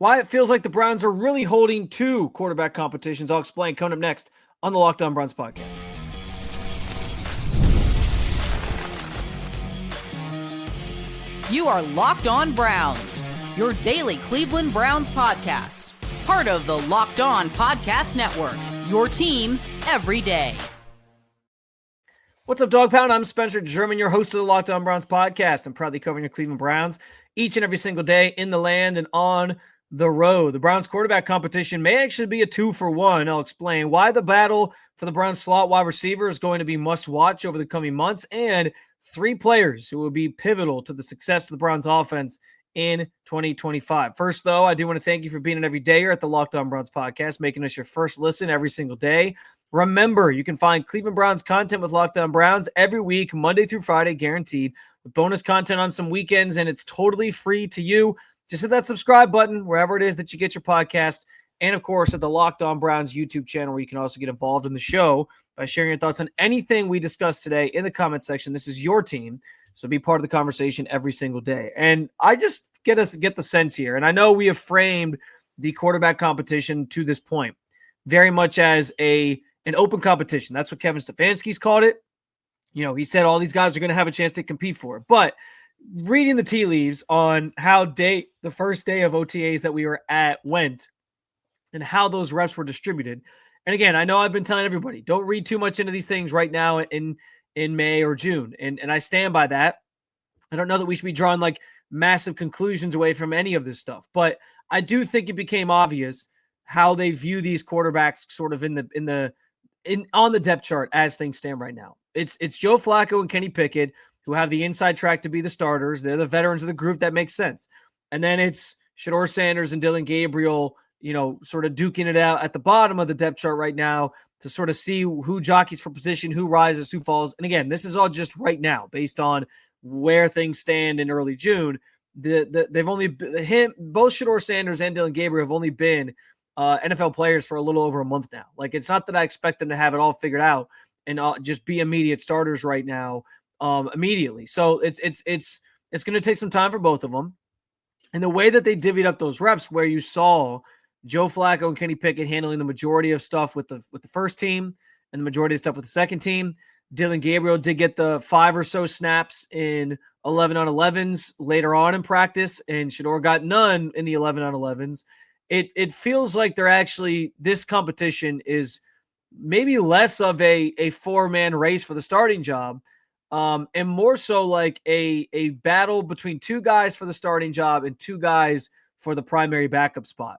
Why it feels like the Browns are really holding two quarterback competitions. I'll explain coming up next on the Locked On Browns podcast. You are Locked On Browns, your daily Cleveland Browns podcast. Part of the Locked On Podcast Network, your team every day. What's up, Dog Pound? I'm Spencer German, your host of the Locked On Browns podcast. I'm proudly covering your Cleveland Browns each and every single day in the land and on the road. The Browns quarterback competition may actually be a 2-for-1. I'll explain why the battle for the Browns slot wide receiver is going to be must watch over the coming months, and three players who will be pivotal to the success of the Browns offense in 2025. First, though, I do want to thank you for being an everydayer at the Locked On Browns podcast, making us your first listen every single day. Remember, you can find Cleveland Browns content with Locked On Browns every week, Monday through Friday, guaranteed, with bonus content on some weekends, and it's totally free to you. Just hit that subscribe button wherever it is that you get your podcast, and of course at the Locked On Browns YouTube channel, where you can also get involved in the show by sharing your thoughts on anything we discuss today in the comment section. This is your team, so be part of the conversation every single day. And I just get the sense here, and I know we have framed the quarterback competition to this point very much as an open competition. That's what Kevin Stefanski's called it. You know, he said all these guys are going to have a chance to compete for it. But reading the tea leaves on how the first day of OTAs that we were at went and how those reps were distributed. And again, I know I've been telling everybody, don't read too much into these things right now in May or June. And I stand by that. I don't know that we should be drawing like massive conclusions away from any of this stuff. But I do think it became obvious how they view these quarterbacks sort of on the depth chart as things stand right now. It's Joe Flacco and Kenny Pickett who have the inside track to be the starters. They're the veterans of the group. That makes sense. And then it's Shedeur Sanders and Dillon Gabriel, you know, sort of duking it out at the bottom of the depth chart right now to sort of see who jockeys for position, who rises, who falls. And again, this is all just right now based on where things stand in early June. They've only both Shedeur Sanders and Dillon Gabriel have only been NFL players for a little over a month now. Like, it's not that I expect them to have it all figured out and just be immediate starters right now immediately. So it's going to take some time for both of them. And the way that they divvied up those reps, where you saw Joe Flacco and Kenny Pickett handling the majority of stuff with the first team and the majority of stuff with the second team. Dillon Gabriel did get the 5 or so snaps in 11-on-11s later on in practice, and Shedeur got none in the 11-on-11s. It feels like they're actually, this competition is maybe less of a 4-man race for the starting job, and more so like a battle between two guys for the starting job and two guys for the primary backup spot.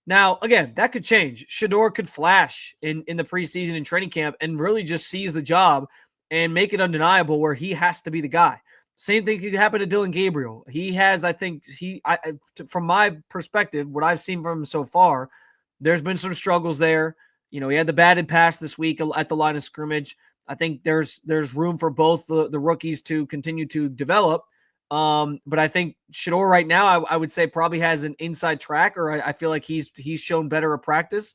Now, again, that could change. Shedeur could flash in the preseason and training camp and really just seize the job and make it undeniable where he has to be the guy. Same thing could happen to Dillon Gabriel. He has, I think, from my perspective, what I've seen from him so far, there's been sort of struggles there. You know, he had the batted pass this week at the line of scrimmage. I think there's room for both the rookies to continue to develop. But I think Shedeur right now, I would say probably has an inside track, or I feel like he's shown better at practice,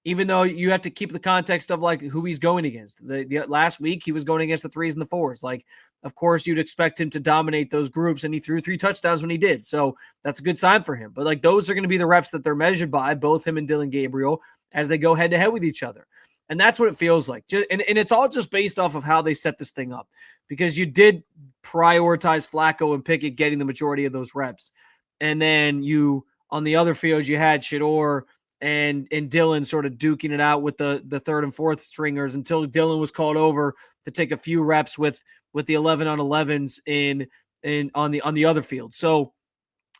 even though you have to keep the context of like who he's going against. The last week he was going against the 3s and the 4s. Like, of course you'd expect him to dominate those groups, and he threw 3 touchdowns when he did. So that's a good sign for him. But like, those are going to be the reps that they're measured by, both him and Dillon Gabriel, as they go head to head with each other. And that's what it feels like. And it's all just based off of how they set this thing up, because you did prioritize Flacco and Pickett getting the majority of those reps. And then on the other field, you had Shedeur and Dillon sort of duking it out with the 3rd and 4th stringers until Dillon was called over to take a few reps with the 11-on-11s on the other field. So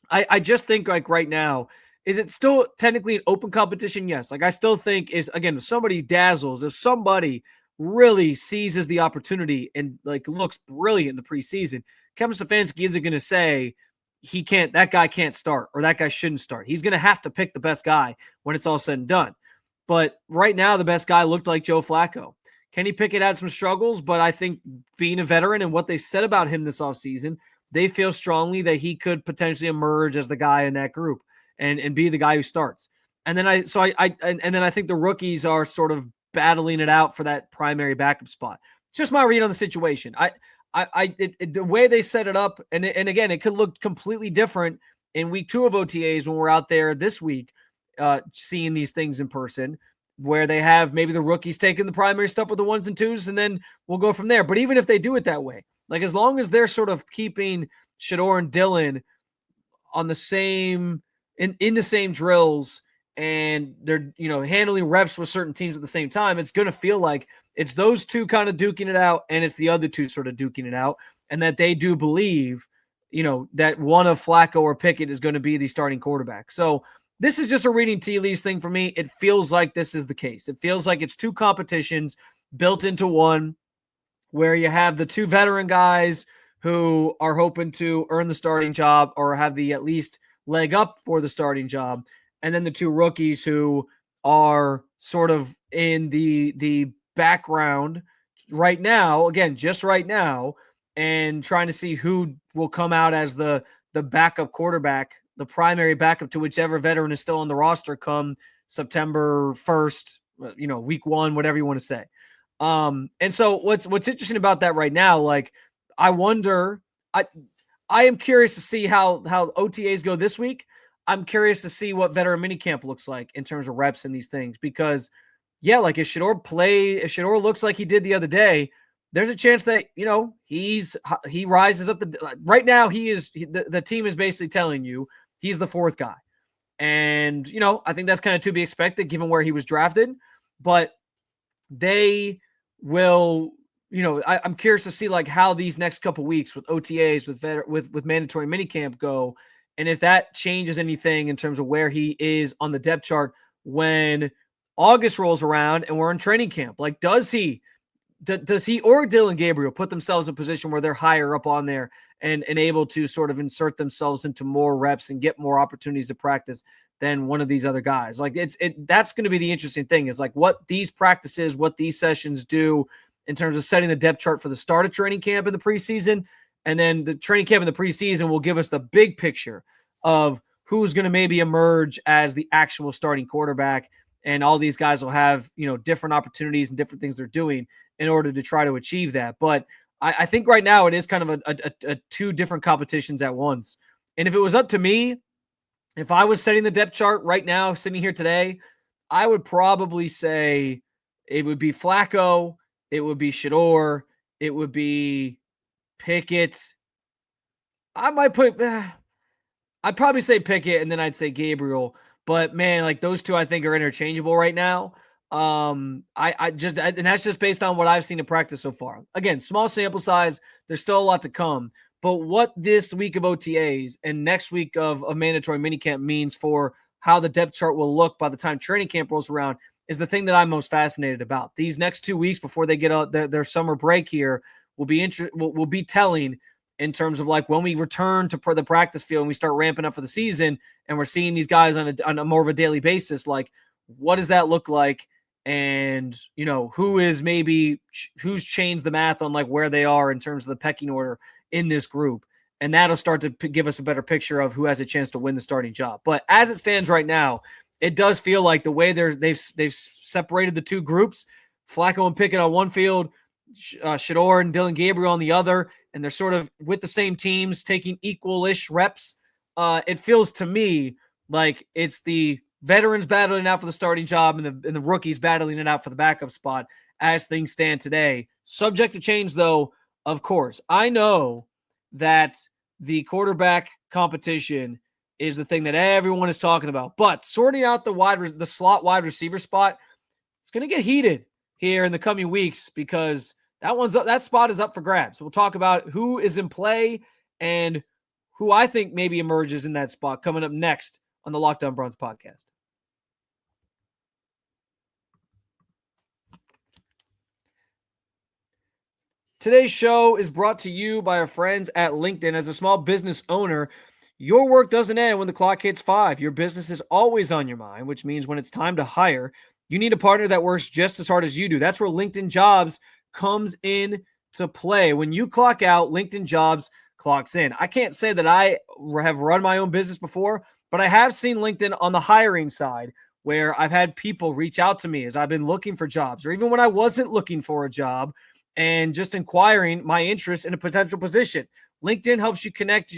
I just think, like, right now, is it still technically an open competition? Yes. Like, I still think if somebody dazzles, if somebody really seizes the opportunity and like looks brilliant in the preseason, Kevin Stefanski isn't going to say that guy can't start or that guy shouldn't start. He's going to have to pick the best guy when it's all said and done. But right now, the best guy looked like Joe Flacco. Kenny Pickett had some struggles, but I think being a veteran and what they said about him this offseason, they feel strongly that he could potentially emerge as the guy in that group and be the guy who starts. And then I think the rookies are sort of battling it out for that primary backup spot. It's just my read on the situation. The way they set it up, and again, it could look completely different in week 2 of OTAs when we're out there this week seeing these things in person, where they have maybe the rookies taking the primary stuff with the 1s and 2s, and then we'll go from there. But even if they do it that way, like as long as they're sort of keeping Shedeur and Dylan on the same in the same drills, and they're handling reps with certain teams at the same time, it's going to feel like it's those two kind of duking it out, and it's the other two sort of duking it out, and that they do believe that one of Flacco or Pickett is going to be the starting quarterback. So this is just a reading tea leaves thing for me. It feels like this is the case. It feels like it's two competitions built into one, where you have the two veteran guys who are hoping to earn the starting job or have the at least leg up for the starting job, and then the two rookies who are sort of in the background right now, again, just right now, and trying to see who will come out as the backup quarterback, the primary backup to whichever veteran is still on the roster come September 1st, week 1, whatever you want to say. And so what's interesting about that right now, like, I wonder, I am curious to see how OTAs go this week. I'm curious to see what veteran minicamp looks like in terms of reps and these things, because like if Shedeur looks like he did the other day, there's a chance that, he rises up right now. The team is basically telling you he's the 4th guy. And, I think that's kind of to be expected given where he was drafted, but they will, I'm curious to see like how these next couple weeks with OTAs, with mandatory minicamp go, and if that changes anything in terms of where he is on the depth chart when August rolls around and we're in training camp. Like, does he or Dylan Gabriel put themselves in a position where they're higher up on there and able to sort of insert themselves into more reps and get more opportunities to practice than one of these other guys? Like, that's going to be the interesting thing, is like what these practices, what these sessions do in terms of setting the depth chart for the start of training camp in the preseason. And then the training camp in the preseason will give us the big picture of who's going to maybe emerge as the actual starting quarterback. And all these guys will have, different opportunities and different things they're doing in order to try to achieve that. But I think right now it is kind of a two different competitions at once. And if it was up to me, if I was setting the depth chart right now, sitting here today, I would probably say it would be Flacco, it would be Shedeur, it would be Pickett. I'd probably say Pickett, and then I'd say Gabriel. But man, like those two, I think are interchangeable right now. And that's just based on what I've seen in practice so far. Again, small sample size. There's still a lot to come. But what this week of OTAs and next week of mandatory minicamp means for how the depth chart will look by the time training camp rolls around is the thing that I'm most fascinated about. These next 2 weeks before they get out their summer break here will be telling in terms of like when we return to the practice field and we start ramping up for the season and we're seeing these guys on a more of a daily basis, like what does that look like? And, who's changed the math on like where they are in terms of the pecking order in this group. And that'll start to give us a better picture of who has a chance to win the starting job. But as it stands right now, it does feel like the way they've separated the two groups, Flacco and Pickett on one field, Shedeur and Dylan Gabriel on the other, and they're sort of with the same teams taking equal-ish reps. It feels to me like it's the veterans battling out for the starting job and the rookies battling it out for the backup spot as things stand today. Subject to change, though, of course. I know that the quarterback competition is the thing that everyone is talking about, but sorting out the slot wide receiver spot, it's going to get heated here in the coming weeks because that spot is up for grabs. We'll talk about who is in play and who I think maybe emerges in that spot coming up next on the Locked On Browns podcast. Today's show is brought to you by our friends at LinkedIn. As a small business owner, your work doesn't end when the clock hits 5. Your business is always on your mind, which means when it's time to hire, you need a partner that works just as hard as you do. That's where LinkedIn Jobs comes in to play. When you clock out, LinkedIn Jobs clocks in. I can't say that I have run my own business before, but I have seen LinkedIn on the hiring side where I've had people reach out to me as I've been looking for jobs, or even when I wasn't looking for a job and just inquiring my interest in a potential position. LinkedIn helps you connect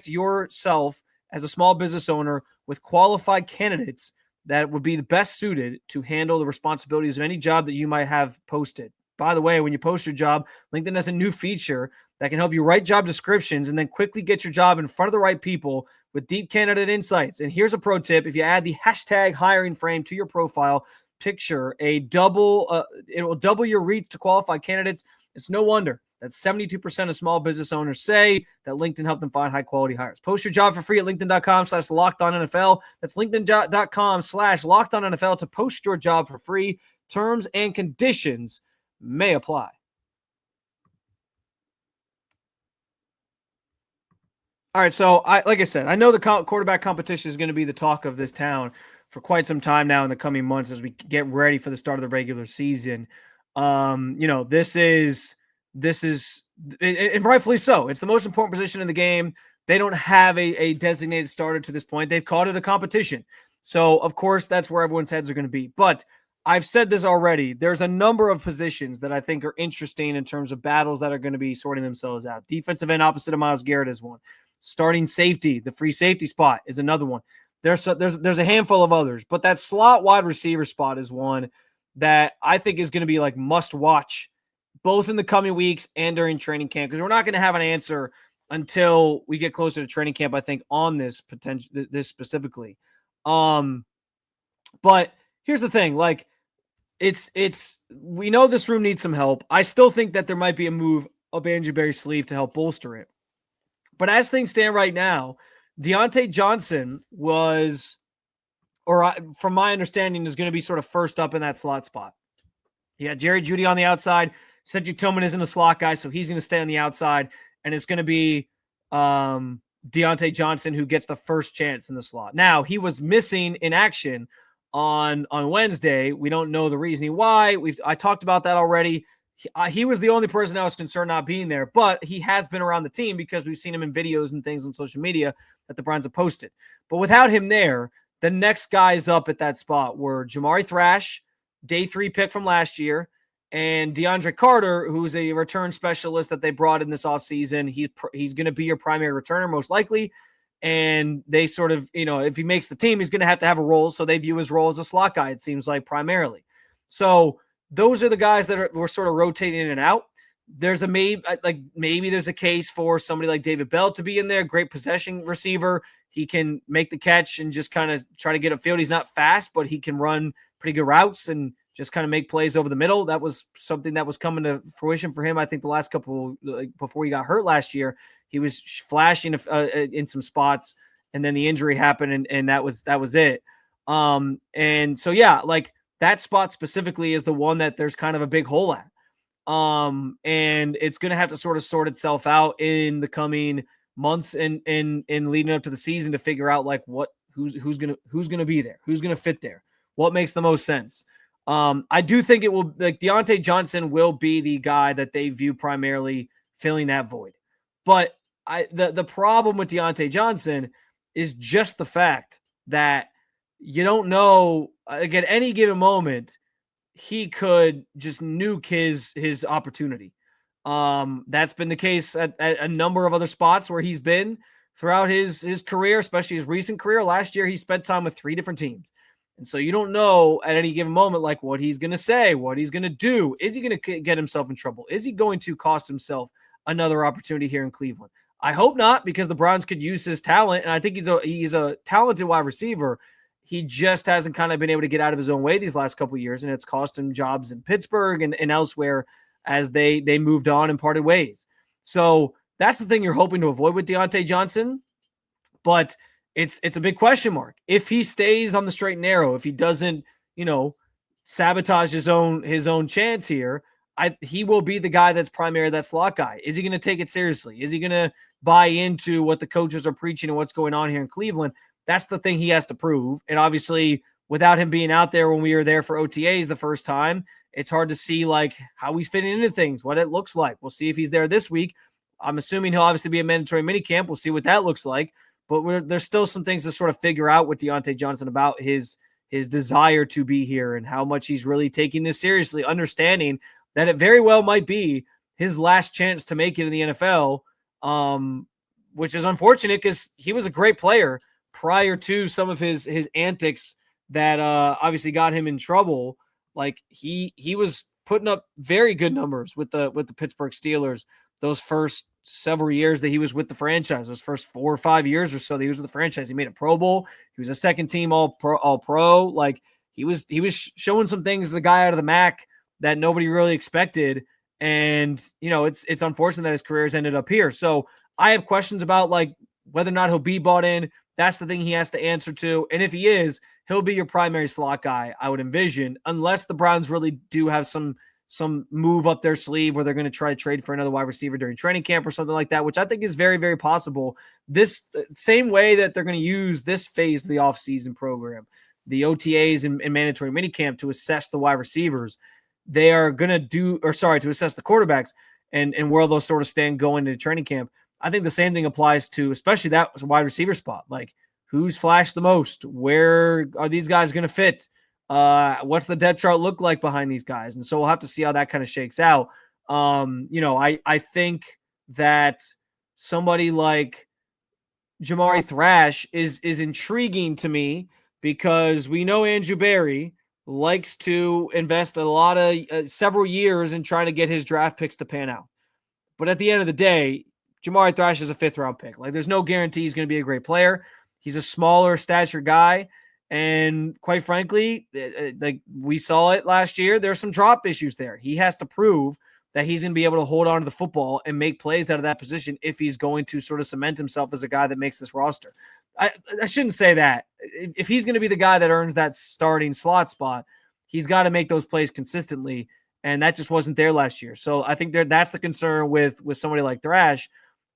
yourself as a small business owner with qualified candidates that would be the best suited to handle the responsibilities of any job that you might have posted. By the way, when you post your job, LinkedIn has a new feature that can help you write job descriptions and then quickly get your job in front of the right people with deep candidate insights. And here's a pro tip. If you add the hashtag hiring frame to your profile picture, it will double your reach to qualified candidates. It's no wonder that 72% of small business owners say that LinkedIn helped them find high quality hires. Post your job for free at linkedin.com/LockedOnNFL. That's linkedin.com/LockedOnNFL to post your job for free. Terms and conditions may apply. All right, so like I said, I know the quarterback competition is going to be the talk of this town for quite some time now in the coming months as we get ready for the start of the regular season. This is and rightfully so. It's the most important position in the game. They don't have a designated starter to this point. They've called it a competition. So, of course, that's where everyone's heads are going to be. But I've said this already. There's a number of positions that I think are interesting in terms of battles that are going to be sorting themselves out. Defensive end opposite of Myles Garrett is one. Starting safety, the free safety spot is another one. There's a handful of others, but that slot wide receiver spot is one that I think is going to be like must watch both in the coming weeks and during training camp, because we're not going to have an answer until we get closer to training camp, I think, on this specifically. But here's the thing, like we know this room needs some help. I still think that there might be a move up Andrew Berry's sleeve to help bolster it. But as things stand right now, Dionate Johnson from my understanding, is going to be sort of first up in that slot spot. You got Jerry Jeudy on the outside. Cedric Tillman isn't a slot guy, so he's going to stay on the outside. And it's going to be Dionate Johnson who gets the first chance in the slot. Now, he was missing in action on Wednesday. We don't know the reasoning why. I talked about that already. He was the only person I was concerned not being there, but he has been around the team because we've seen him in videos and things on social media that the Browns have posted. But without him there, the next guys up at that spot were Jamari Thrash, day 3 pick from last year, and DeAndre Carter, who's a return specialist that they brought in this offseason. He's going to be your primary returner most likely. And they sort of, if he makes the team, he's going to have a role. So they view his role as a slot guy, it seems like, primarily. So those are the guys that we're sort of rotating in and out. There's maybe there's a case for somebody like David Bell to be in there. Great possession receiver. He can make the catch and just kind of try to get upfield. He's not fast, but he can run pretty good routes and just kind of make plays over the middle. That was something that was coming to fruition for him. I think the last couple, before he got hurt last year, he was flashing in some spots, and then the injury happened, and that was it. And so, yeah, like that spot specifically is the one that there's kind of a big hole at. And it's going to have to sort of sort itself out in the coming months and leading up to the season to figure out like who's going to be there, who's going to fit there, what makes the most sense. I do think it will, like, Dionate Johnson will be the guy that they view primarily filling that void. But the problem with Dionate Johnson is just the fact that you don't know, like, at any given moment, he could just nuke his opportunity. That's been the case at a number of other spots where he's been throughout his career, especially his recent career. Last year, he spent time with 3 different teams. And so you don't know at any given moment, like, what he's going to say, what he's going to do. Is he going to get himself in trouble? Is he going to cost himself another opportunity here in Cleveland? I hope not, because the Browns could use his talent. And I think he's a talented wide receiver. He just hasn't kind of been able to get out of his own way these last couple of years, and it's cost him jobs in Pittsburgh and elsewhere as they moved on and parted ways. So that's the thing you're hoping to avoid with Dionate Johnson, but it's a big question mark. If he stays on the straight and narrow, if he doesn't, sabotage his own chance here, he will be the guy that's primary, that slot guy. Is he going to take it seriously? Is he going to buy into what the coaches are preaching and what's going on here in Cleveland? That's the thing he has to prove. And obviously, without him being out there when we were there for OTAs the first time, it's hard to see like how he's fitting into things, what it looks like. We'll see if he's there this week. I'm assuming he'll obviously be a mandatory minicamp. We'll see what that looks like. But there's still some things to sort of figure out with Dionate Johnson about his desire to be here and how much he's really taking this seriously, understanding that it very well might be his last chance to make it in the NFL. which is unfortunate because he was a great player prior to some of his antics that obviously got him in trouble. Like he was putting up very good numbers with the Pittsburgh Steelers those first several years that he was with the franchise. Those first 4 or 5 years or so that he was with the franchise, he made a Pro Bowl. He was a second team All Pro. Like he was showing some things as a guy out of the MAC that nobody really expected. And it's unfortunate that his career has ended up here. So I have questions about like whether or not he'll be bought in. That's the thing he has to answer to. And if he is, he'll be your primary slot guy, I would envision, unless the Browns really do have some move up their sleeve where they're going to try to trade for another wide receiver during training camp or something like that, which I think is very, very possible. This same way that they're going to use this phase of the offseason program, the OTAs and mandatory minicamp to assess the wide receivers, they are going to to assess the quarterbacks and where they'll sort of stand going into training camp. I think the same thing applies to especially that wide receiver spot. Like, who's flashed the most? Where are these guys going to fit? What's the depth chart look like behind these guys? And so we'll have to see how that kind of shakes out. I think that somebody like Jamari Thrash is intriguing to me because we know Andrew Berry likes to invest a lot of several years in trying to get his draft picks to pan out. But at the end of the day, Jamari Thrash is a 5th round pick. Like, there's no guarantee he's going to be a great player. He's a smaller stature guy. And quite frankly, like we saw it last year, there's some drop issues there. He has to prove that he's going to be able to hold on to the football and make plays out of that position if he's going to sort of cement himself as a guy that makes this roster. I shouldn't say that. If he's going to be the guy that earns that starting slot spot, he's got to make those plays consistently. And that just wasn't there last year. So I think that's the concern with somebody like Thrash.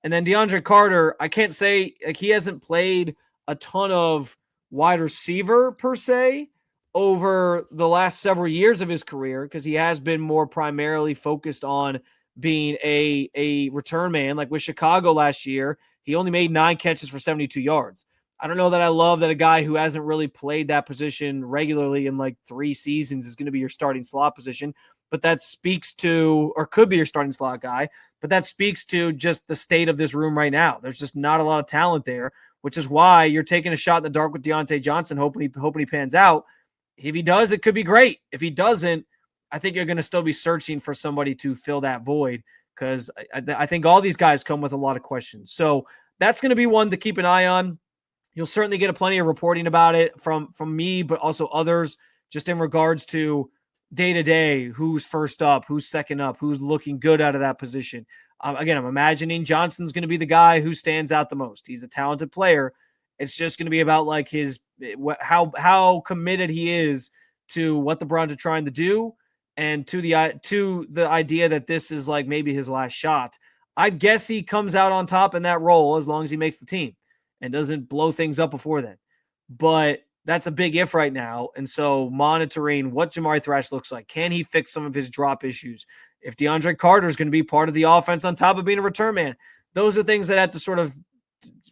And then DeAndre Carter, I can't say like he hasn't played a ton of wide receiver per se over the last several years of his career because he has been more primarily focused on being a return man. Like with Chicago last year, he only made 9 catches for 72 yards. I don't know that I love that a guy who hasn't really played that position regularly in like 3 seasons is going to be your starting slot position. But that speaks to, or could be your starting slot guy, but that speaks to just the state of this room right now. There's just not a lot of talent there, which is why you're taking a shot in the dark with Dionate Johnson, hoping he pans out. If he does, it could be great. If he doesn't, I think you're going to still be searching for somebody to fill that void because I think all these guys come with a lot of questions. So that's going to be one to keep an eye on. You'll certainly get plenty of reporting about it from me, but also others just in regards to day-to-day, who's first up, who's second up, who's looking good out of that position. Again, I'm imagining Johnson's going to be the guy who stands out the most. He's a talented player. It's just going to be about like how committed he is to what the Browns are trying to do and to the idea that this is like maybe his last shot. I guess he comes out on top in that role as long as he makes the team and doesn't blow things up before then. But that's a big if right now. And so monitoring what Jamari Thrash looks like. Can he fix some of his drop issues? If DeAndre Carter is going to be part of the offense on top of being a return man, those are things that have to sort of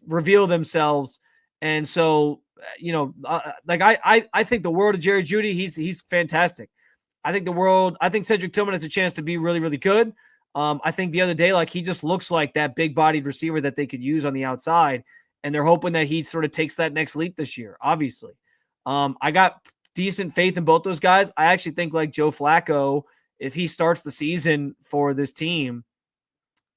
reveal themselves. And so, I think the world of Jerry Jeudy, he's fantastic. I think Cedric Tillman has a chance to be really, really good. I think the other day, like he just looks like that big bodied receiver that they could use on the outside. And they're hoping that he sort of takes that next leap this year, obviously. I got decent faith in both those guys. I actually think like Joe Flacco, if he starts the season for this team,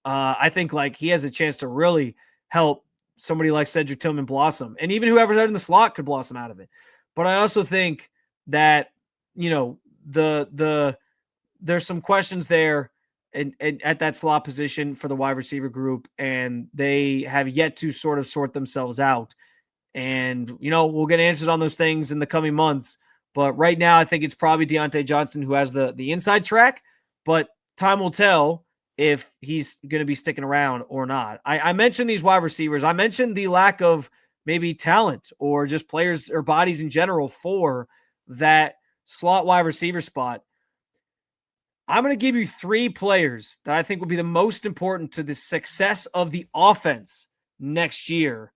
I think like he has a chance to really help somebody like Cedric Tillman blossom. And even whoever's out in the slot could blossom out of it. But I also think that, there's some questions there and at that slot position for the wide receiver group, and they have yet to sort of sort themselves out. And, we'll get answers on those things in the coming months. But right now, I think it's probably Dionate Johnson who has the inside track. But time will tell if he's going to be sticking around or not. I mentioned these wide receivers. I mentioned the lack of maybe talent or just players or bodies in general for that slot wide receiver spot. I'm going to give you 3 players that I think will be the most important to the success of the offense next year.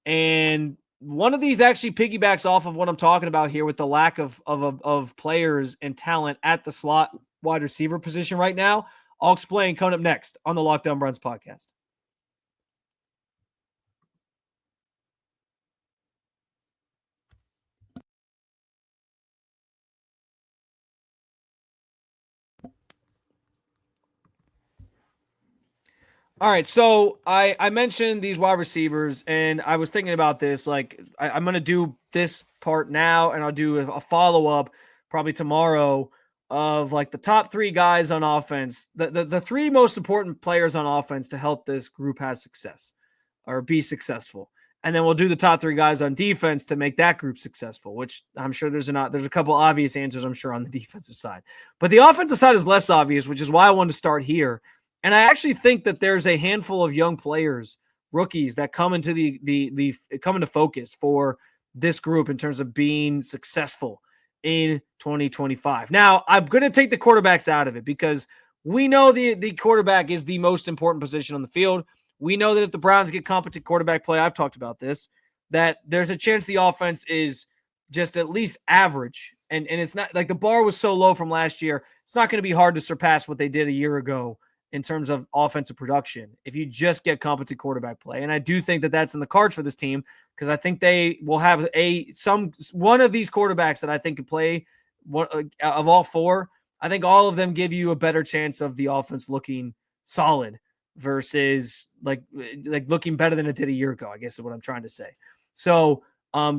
And one of these actually piggybacks off of what I'm talking about here with the lack of players and talent at the slot wide receiver position right now. I'll explain coming up next on the Locked On Browns podcast. All right, so I mentioned these wide receivers, and I was thinking about this. Like, I'm going to do this part now, and I'll do a follow-up probably tomorrow of like the top three guys on offense, the three most important players on offense to help this group have success or be successful. And then we'll do the top three guys on defense to make that group successful, which I'm sure there's a couple obvious answers, I'm sure, on the defensive side. But the offensive side is less obvious, which is why I wanted to start here. And I actually think that there's a handful of young players, rookies, that come into come into focus for this group in terms of being successful in 2025. Now, I'm going to take the quarterbacks out of it because we know the quarterback is the most important position on the field. We know that if the Browns get competent quarterback play, I've talked about this, that there's a chance the offense is just at least average. And it's not like the bar was so low from last year. It's not going to be hard to surpass what they did a year ago in terms of offensive production if you just get competent quarterback play. And I do think that that's in the cards for this team because I think they will have one of these quarterbacks that I think could play one of all four. I think all of them give you a better chance of the offense looking solid versus like looking better than it did a year ago, I guess is what I'm trying to say. So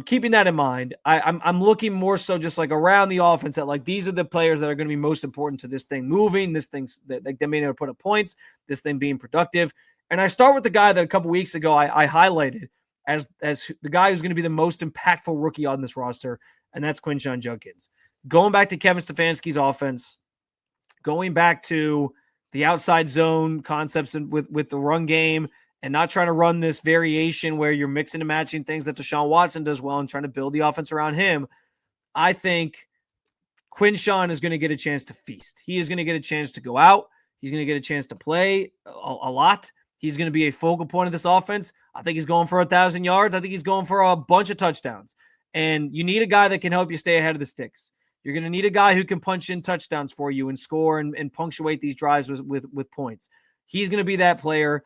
keeping that in mind, I'm looking more so just like around the offense at like these are the players that are going to be most important to this thing moving, this thing's that like them being able to put up points, this thing being productive. And I start with the guy that a couple weeks ago I highlighted as the guy who's going to be the most impactful rookie on this roster, and that's Quinshon Judkins. Going back to Kevin Stefanski's offense, going back to the outside zone concepts with the run game and not trying to run this variation where you're mixing and matching things that Deshaun Watson does well and trying to build the offense around him. I think Quinshon is going to get a chance to feast. He is going to get a chance to go out. He's going to get a chance to play a lot. He's going to be a focal point of this offense. I think he's going for 1,000 yards. I think he's going for a bunch of touchdowns. And you need a guy that can help you stay ahead of the sticks. You're going to need a guy who can punch in touchdowns for you and score and punctuate these drives with points. He's going to be that player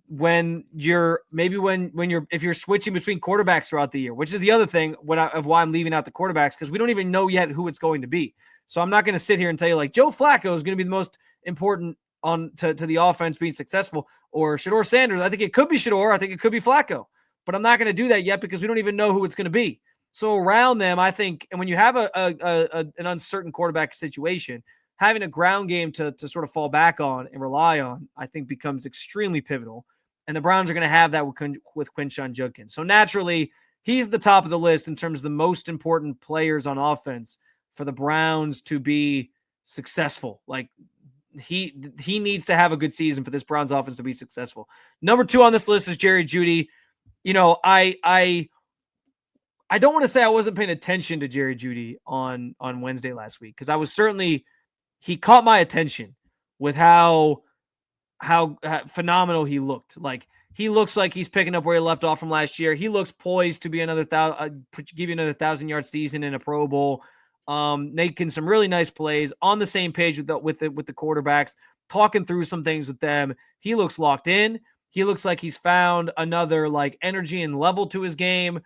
when you're if you're switching between quarterbacks throughout the year, which is the other thing of why I'm leaving out the quarterbacks, because we don't even know yet who it's going to be. So I'm not going to sit here and tell you like Joe Flacco is going to be the most important to the offense being successful, or Shedeur Sanders. I think it could be Shedeur. I think it could be Flacco, but I'm not going to do that yet because we don't even know who it's going to be. So around them, I think, and when you have an uncertain quarterback situation, having a ground game to sort of fall back on and rely on, I think becomes extremely pivotal. And the Browns are going to have that with Quinshon Judkins. So naturally, he's the top of the list in terms of the most important players on offense for the Browns to be successful. Like he needs to have a good season for this Browns offense to be successful. Number 2 on this list is Jerry Jeudy. You know, I don't want to say I wasn't paying attention to Jerry Jeudy on Wednesday last week because I was he caught my attention with how phenomenal he looked. Like he looks like he's picking up where he left off from last year. He looks poised to be give you another 1,000-yard season in a Pro Bowl. Making some really nice plays on the same page with the quarterbacks, talking through some things with them. He looks locked in. He looks like he's found another like energy and level to his game.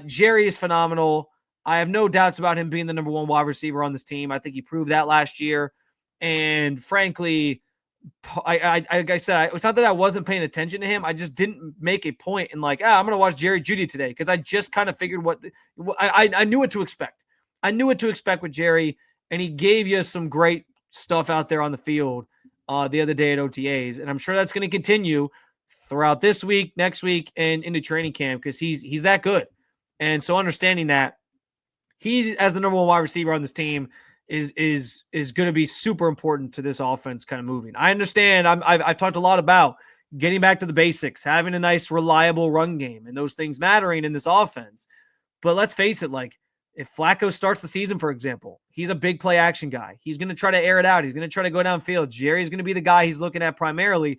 Jerry is phenomenal. I have no doubts about him being the number 1 wide receiver on this team. I think he proved that last year. And frankly, like I said, it's not that I wasn't paying attention to him. I just didn't make a point in like, I'm going to watch Jerry Jeudy today because I just kind of figured I knew what to expect. I knew what to expect with Jerry, and he gave you some great stuff out there on the field the other day at OTAs, and I'm sure that's going to continue throughout this week, next week, and into training camp because he's that good. And so understanding that he's as the number 1 wide receiver on this team is going to be super important to this offense kind of moving. I understand. I've talked a lot about getting back to the basics, having a nice, reliable run game, and those things mattering in this offense. But let's face it, like if Flacco starts the season, for example, he's a big play action guy. He's going to try to air it out. He's going to try to go downfield. Jerry's going to be the guy he's looking at primarily.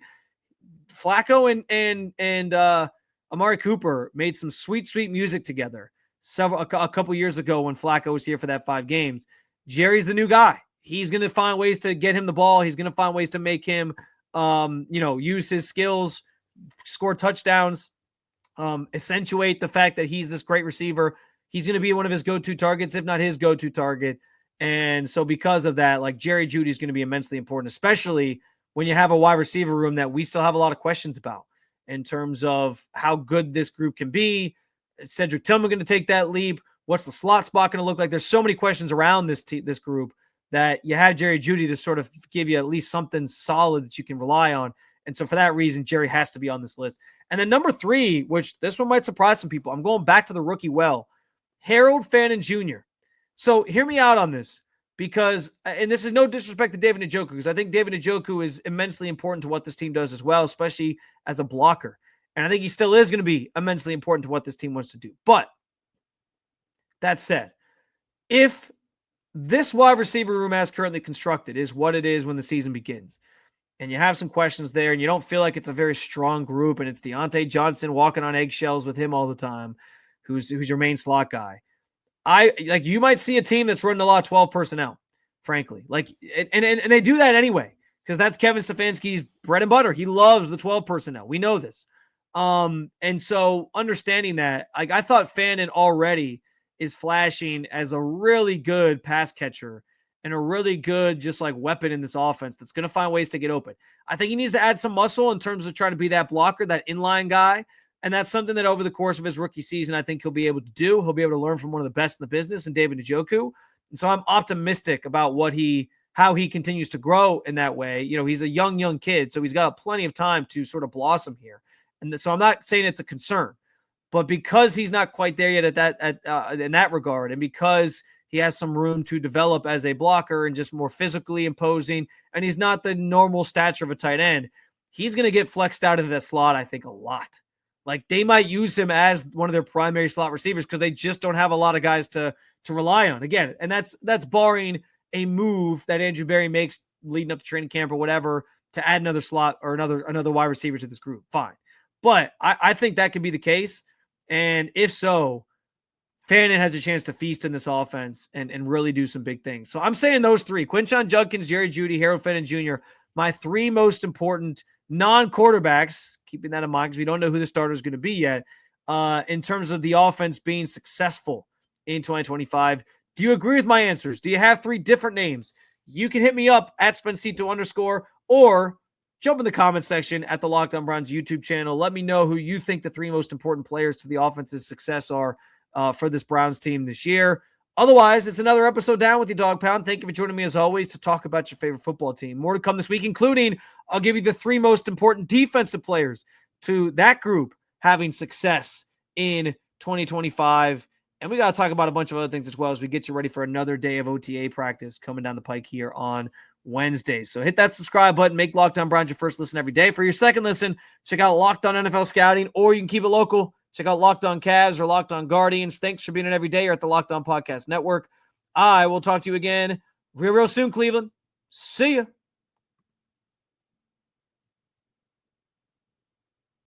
Flacco and Amari Cooper made some sweet music together a couple years ago when Flacco was here for that 5 games. Jerry's the new guy. He's going to find ways to get him the ball. He's going to find ways to make him, use his skills, score touchdowns, accentuate the fact that he's this great receiver. He's going to be one of his go-to targets, if not his go-to target. And so because of that, like Jerry Jeudy is going to be immensely important, especially when you have a wide receiver room that we still have a lot of questions about in terms of how good this group can be. Is Cedric Tillman going to take that leap? What's the slot spot going to look like? There's so many questions around this group that you have Jerry Jeudy to sort of give you at least something solid that you can rely on. And so for that reason, Jerry has to be on this list. And then number 3, which this one might surprise some people, I'm going back to the rookie Harold Fannin Jr. So hear me out on this, because, and this is no disrespect to David Njoku, because I think David Njoku is immensely important to what this team does as well, especially as a blocker. And I think he still is going to be immensely important to what this team wants to do. But that said, if this wide receiver room as currently constructed is what it is when the season begins, and you have some questions there, and you don't feel like it's a very strong group, and it's Dionate Johnson walking on eggshells with him all the time, who's your main slot guy, you might see a team that's running a lot of 12 personnel, frankly. And they do that anyway, because that's Kevin Stefanski's bread and butter. He loves the 12 personnel. We know this. And so understanding that, I thought Fannin already is flashing as a really good pass catcher and a really good just weapon in this offense that's going to find ways to get open. I think he needs to add some muscle in terms of trying to be that blocker, that inline guy. And that's something that over the course of his rookie season, I think he'll be able to do. He'll be able to learn from one of the best in the business in David Njoku. And so I'm optimistic about how he continues to grow in that way. He's a young kid, so he's got plenty of time to sort of blossom here. And so I'm not saying it's a concern, but because he's not quite there yet in that regard, and because he has some room to develop as a blocker and just more physically imposing, and he's not the normal stature of a tight end, he's going to get flexed out into that slot, I think, a lot. They might use him as one of their primary slot receivers because they just don't have a lot of guys to rely on. Again, and that's barring a move that Andrew Berry makes leading up to training camp or whatever to add another slot or another wide receiver to this group. Fine. But I think that could be the case. And if so, Fannin has a chance to feast in this offense and really do some big things. So I'm saying those 3, Quinshon Judkins, Jerry Jeudy, Harold Fannin Jr., my 3 most important non-quarterbacks, keeping that in mind because we don't know who the starter is going to be yet, in terms of the offense being successful in 2025. Do you agree with my answers? Do you have 3 different names? You can hit me up at Spencito_, or jump in the comment section at the Locked On Browns YouTube channel. Let me know who you think the 3 most important players to the offense's success are for this Browns team this year. Otherwise, it's another episode down with you, Dog Pound. Thank you for joining me as always to talk about your favorite football team. More to come this week, including I'll give you the 3 most important defensive players to that group having success in 2025. And we got to talk about a bunch of other things as well as we get you ready for another day of OTA practice coming down the pike here on Wednesday. So hit that subscribe button, make Locked On Browns your first listen every day. For your second listen, check out Locked On NFL Scouting, or you can keep it local. Check out Locked On Cavs or Locked On Guardians. Thanks for being in every day here at the Locked On Podcast Network. I will talk to you again real soon, Cleveland. See ya.